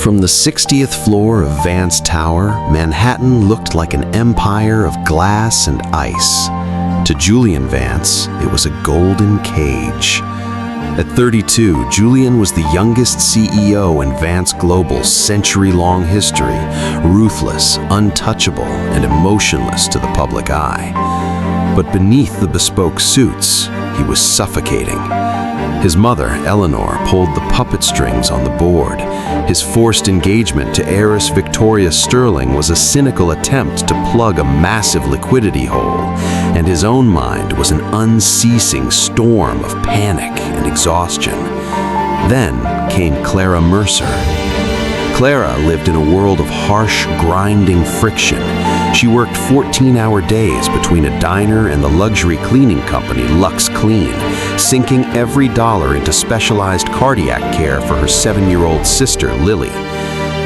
From the 60th floor of Vance Tower, Manhattan looked like an empire of glass and ice. To Julian Vance, it was a golden cage. At 32, Julian was the youngest CEO in Vance Global's century-long history, ruthless, untouchable, and emotionless to the public eye. But beneath the bespoke suits, he was suffocating. His mother, Eleanor, pulled the puppet strings on the board. His forced engagement to heiress Victoria Sterling was a cynical attempt to plug a massive liquidity hole, and his own mind was an unceasing storm of panic and exhaustion. Then came Clara Mercer. Clara lived in a world of harsh, grinding friction. She worked 14-hour days between a diner and the luxury cleaning company Lux Clean, sinking every dollar into specialized cardiac care for her 7-year-old sister, Lily.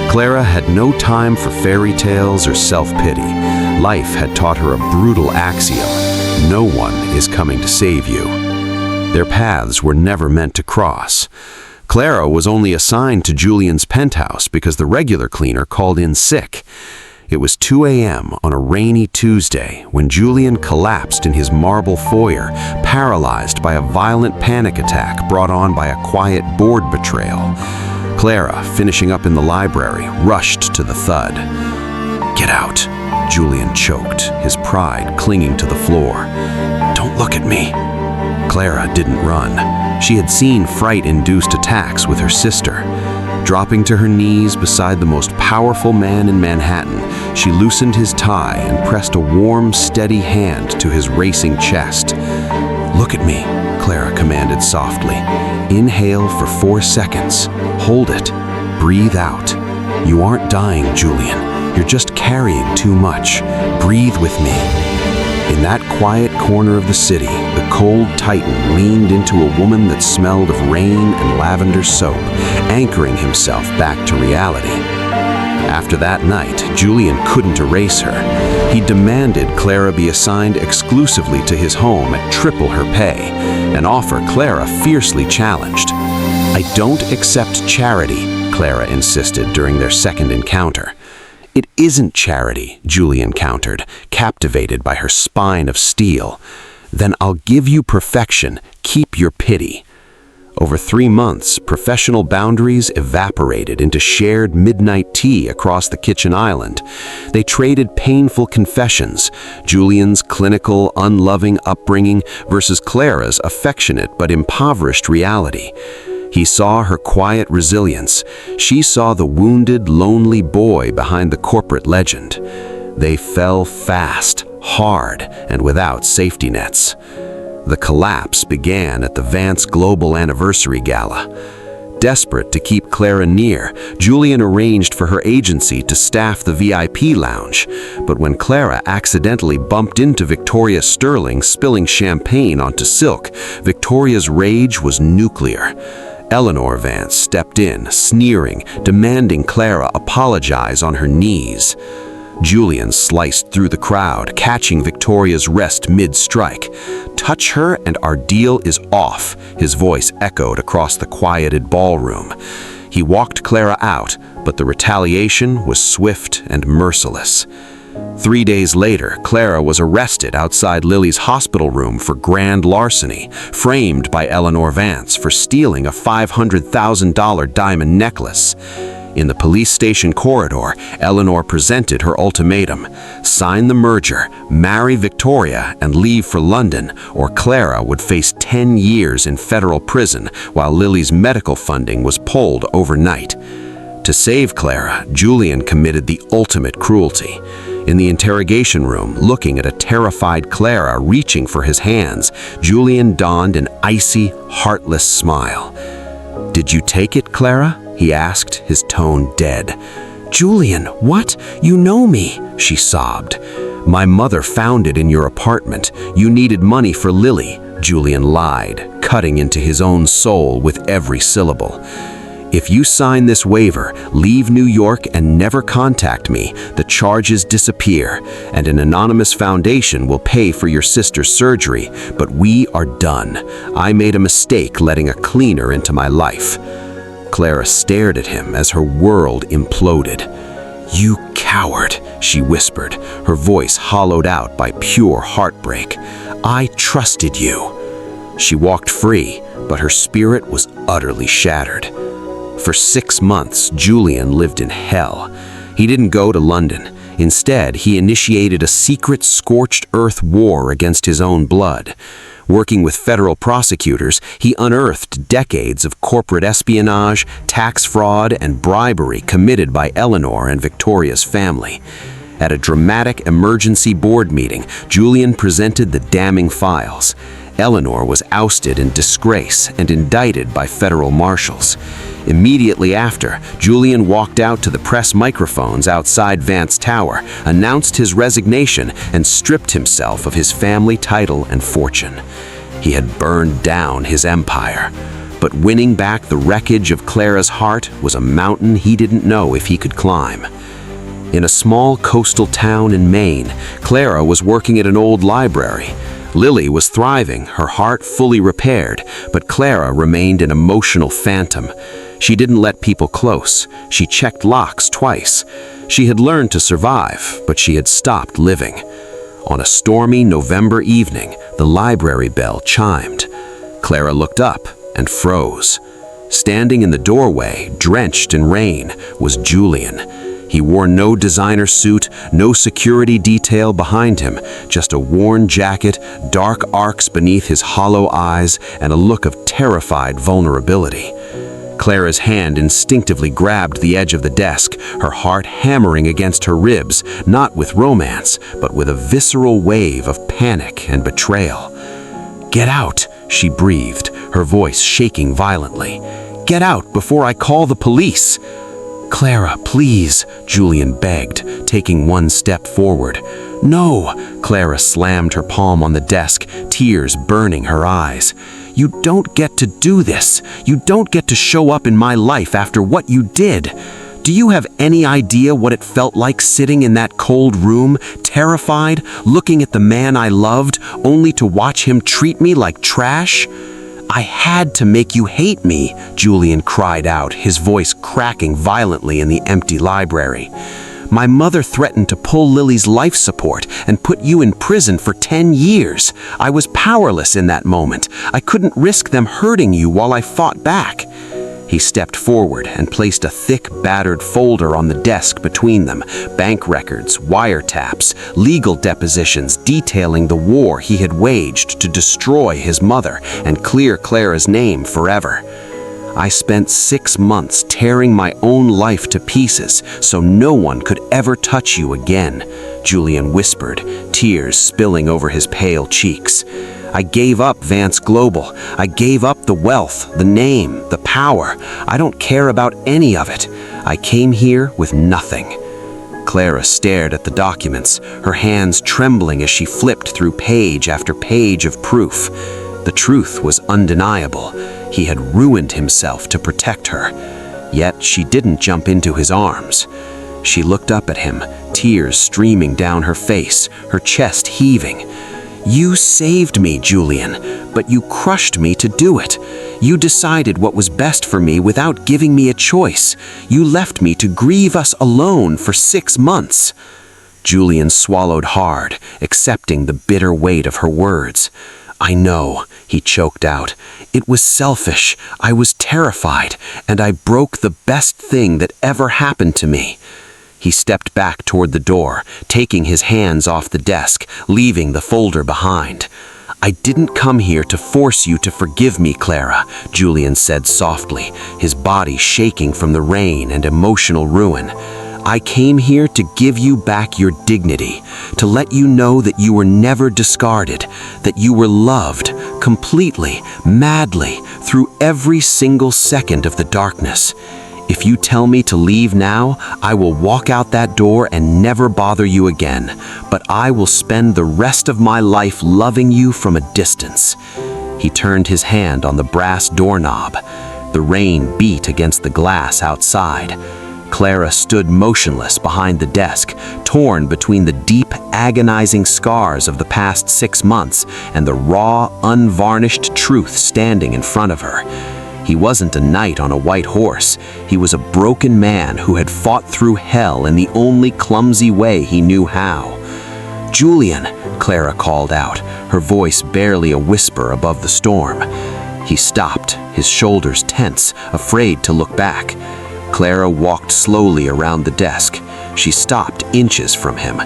Clara had no time for fairy tales or self-pity. Life had taught her a brutal axiom: no one is coming to save you. Their paths were never meant to cross. Clara was only assigned to Julian's penthouse because the regular cleaner called in sick. It was 2 a.m. on a rainy Tuesday when Julian collapsed in his marble foyer, paralyzed by a violent panic attack brought on by a quiet board betrayal. Clara, finishing up in the library, rushed to the thud. "Get out," Julian choked, his pride clinging to the floor. "Don't look at me." Clara didn't run. She had seen fright-induced attacks with her sister. Dropping to her knees beside the most powerful man in Manhattan, she loosened his tie and pressed a warm, steady hand to his racing chest. "Look at me," Clara commanded softly. "Inhale for 4 seconds. Hold it. Breathe out. You aren't dying, Julian. You're just carrying too much. Breathe with me." In that quiet corner of the city, the cold titan leaned into a woman that smelled of rain and lavender soap, anchoring himself back to reality. After that night, Julian couldn't erase her. He demanded Clara be assigned exclusively to his home at triple her pay, an offer Clara fiercely challenged. "I don't accept charity," Clara insisted during their second encounter. "It isn't charity," Julian countered, captivated by her spine of steel. "Then I'll give you perfection. Keep your pity." Over 3 months, professional boundaries evaporated into shared midnight tea across the kitchen island. They traded painful confessions, Julian's clinical, unloving upbringing versus Clara's affectionate but impoverished reality. He saw her quiet resilience. She saw the wounded, lonely boy behind the corporate legend. They fell fast, hard, and without safety nets. The collapse began at the Vance Global Anniversary Gala. Desperate to keep Clara near, Julian arranged for her agency to staff the VIP lounge. But when Clara accidentally bumped into Victoria Sterling spilling champagne onto silk, Victoria's rage was nuclear. Eleanor Vance stepped in, sneering, demanding Clara apologize on her knees. Julian sliced through the crowd, catching Victoria's wrist mid-strike. "Touch her and our deal is off," his voice echoed across the quieted ballroom. He walked Clara out, but the retaliation was swift and merciless. 3 days later, Clara was arrested outside Lily's hospital room for grand larceny, framed by Eleanor Vance for stealing a $500,000 diamond necklace. In the police station corridor, Eleanor presented her ultimatum: sign the merger, marry Victoria, and leave for London, or Clara would face 10 years in federal prison while Lily's medical funding was pulled overnight. To save Clara, Julian committed the ultimate cruelty. In the interrogation room, looking at a terrified Clara reaching for his hands, Julian donned an icy, heartless smile. "Did you take it, Clara?" he asked, his tone dead. "Julian, what? You know me," she sobbed. "My mother found it in your apartment. You needed money for Lily," Julian lied, cutting into his own soul with every syllable. "If you sign this waiver, leave New York and never contact me, the charges disappear, and an anonymous foundation will pay for your sister's surgery, but we are done. I made a mistake letting a cleaner into my life." Clara stared at him as her world imploded. "You coward," she whispered, her voice hollowed out by pure heartbreak. "I trusted you." She walked free, but her spirit was utterly shattered. For 6 months, Julian lived in hell. He didn't go to London. Instead, he initiated a secret scorched earth war against his own blood. Working with federal prosecutors, he unearthed decades of corporate espionage, tax fraud, and bribery committed by Eleanor and Victoria's family. At a dramatic emergency board meeting, Julian presented the damning files. Eleanor was ousted in disgrace and indicted by federal marshals. Immediately after, Julian walked out to the press microphones outside Vance Tower, announced his resignation, and stripped himself of his family title and fortune. He had burned down his empire. But winning back the wreckage of Clara's heart was a mountain he didn't know if he could climb. In a small coastal town in Maine, Clara was working at an old library. Lily was thriving, her heart fully repaired, but Clara remained an emotional phantom. She didn't let people close. She checked locks twice. She had learned to survive, but she had stopped living. On a stormy November evening, the library bell chimed. Clara looked up and froze. Standing in the doorway, drenched in rain, was Julian. He wore no designer suit, no security detail behind him, just a worn jacket, dark arcs beneath his hollow eyes, and a look of terrified vulnerability. Clara's hand instinctively grabbed the edge of the desk, her heart hammering against her ribs, not with romance, but with a visceral wave of panic and betrayal. "Get out," she breathed, her voice shaking violently. "Get out before I call the police." "Clara, please," Julian begged, taking one step forward. "No," Clara slammed her palm on the desk, tears burning her eyes. "You don't get to do this. You don't get to show up in my life after what you did. Do you have any idea what it felt like sitting in that cold room, terrified, looking at the man I loved, only to watch him treat me like trash?" "I had to make you hate me," Julian cried out, his voice cracking violently in the empty library. "My mother threatened to pull Lily's life support and put you in prison for 10 years. I was powerless in that moment. I couldn't risk them hurting you while I fought back." He stepped forward and placed a thick, battered folder on the desk between them, bank records, wiretaps, legal depositions detailing the war he had waged to destroy his mother and clear Clara's name forever. "I spent 6 months tearing my own life to pieces so no one could ever touch you again," Julian whispered, tears spilling over his pale cheeks. "I gave up Vance Global. I gave up the wealth, the name, the power. I don't care about any of it. I came here with nothing." Clara stared at the documents, her hands trembling as she flipped through page after page of proof. The truth was undeniable. He had ruined himself to protect her. Yet she didn't jump into his arms. She looked up at him, tears streaming down her face, her chest heaving. "You saved me, Julian, but you crushed me to do it. You decided what was best for me without giving me a choice. You left me to grieve us alone for 6 months." Julian swallowed hard, accepting the bitter weight of her words. "I know," he choked out. "It was selfish. I was terrified, and I broke the best thing that ever happened to me." He stepped back toward the door, taking his hands off the desk, leaving the folder behind. "I didn't come here to force you to forgive me, Clara," Julian said softly, his body shaking from the rain and emotional ruin. "I came here to give you back your dignity, to let you know that you were never discarded, that you were loved, completely, madly, through every single second of the darkness. If you tell me to leave now, I will walk out that door and never bother you again, but I will spend the rest of my life loving you from a distance." He turned his hand on the brass doorknob. The rain beat against the glass outside. Clara stood motionless behind the desk, torn between the deep, agonizing scars of the past 6 months and the raw, unvarnished truth standing in front of her. He wasn't a knight on a white horse. He was a broken man who had fought through hell in the only clumsy way he knew how. "Julian," Clara called out, her voice barely a whisper above the storm. He stopped, his shoulders tense, afraid to look back. Clara walked slowly around the desk. She stopped inches from him.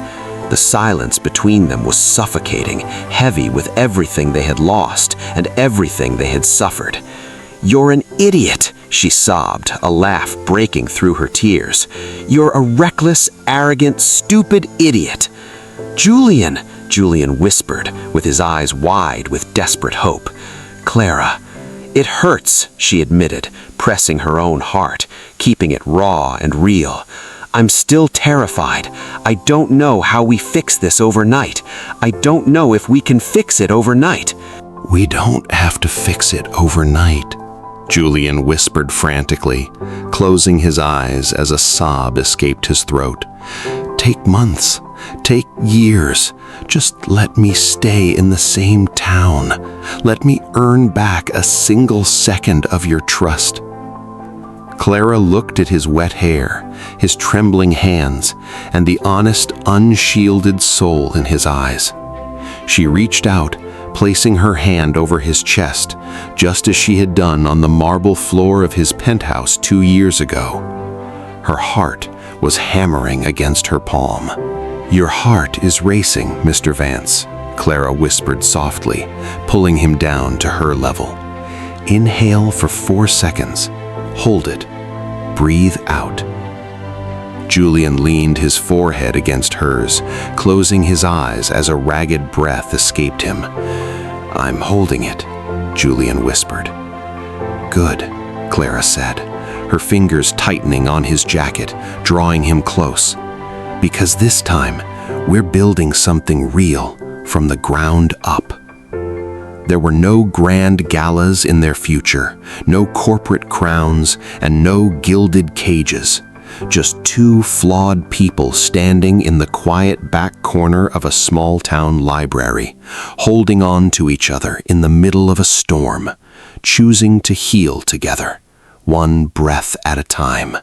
The silence between them was suffocating, heavy with everything they had lost and everything they had suffered. "You're an idiot," she sobbed, a laugh breaking through her tears. "You're a reckless, arrogant, stupid idiot." "Julian," Julian whispered, with his eyes wide with desperate hope. "Clara." "It hurts," she admitted, pressing her own heart, keeping it raw and real. "I'm still terrified. I don't know how we fix this overnight. I don't know if we can fix it overnight." "We don't have to fix it overnight," Julian whispered frantically, closing his eyes as a sob escaped his throat. "Take months, take years. Just let me stay in the same town. Let me earn back a single second of your trust." Clara looked at his wet hair, his trembling hands, and the honest, unshielded soul in his eyes. She reached out, placing her hand over his chest, just as she had done on the marble floor of his penthouse 2 years ago. Her heart was hammering against her palm. "Your heart is racing, Mr. Vance," Clara whispered softly, pulling him down to her level. "Inhale for 4 seconds. Hold it. Breathe out." Julian leaned his forehead against hers, closing his eyes as a ragged breath escaped him. "I'm holding it," Julian whispered. "Good," Clara said, her fingers tightening on his jacket, drawing him close. "Because this time, we're building something real from the ground up." There were no grand galas in their future, no corporate crowns, and no gilded cages. Just 2 flawed people standing in the quiet back corner of a small-town library, holding on to each other in the middle of a storm, choosing to heal together, one breath at a time.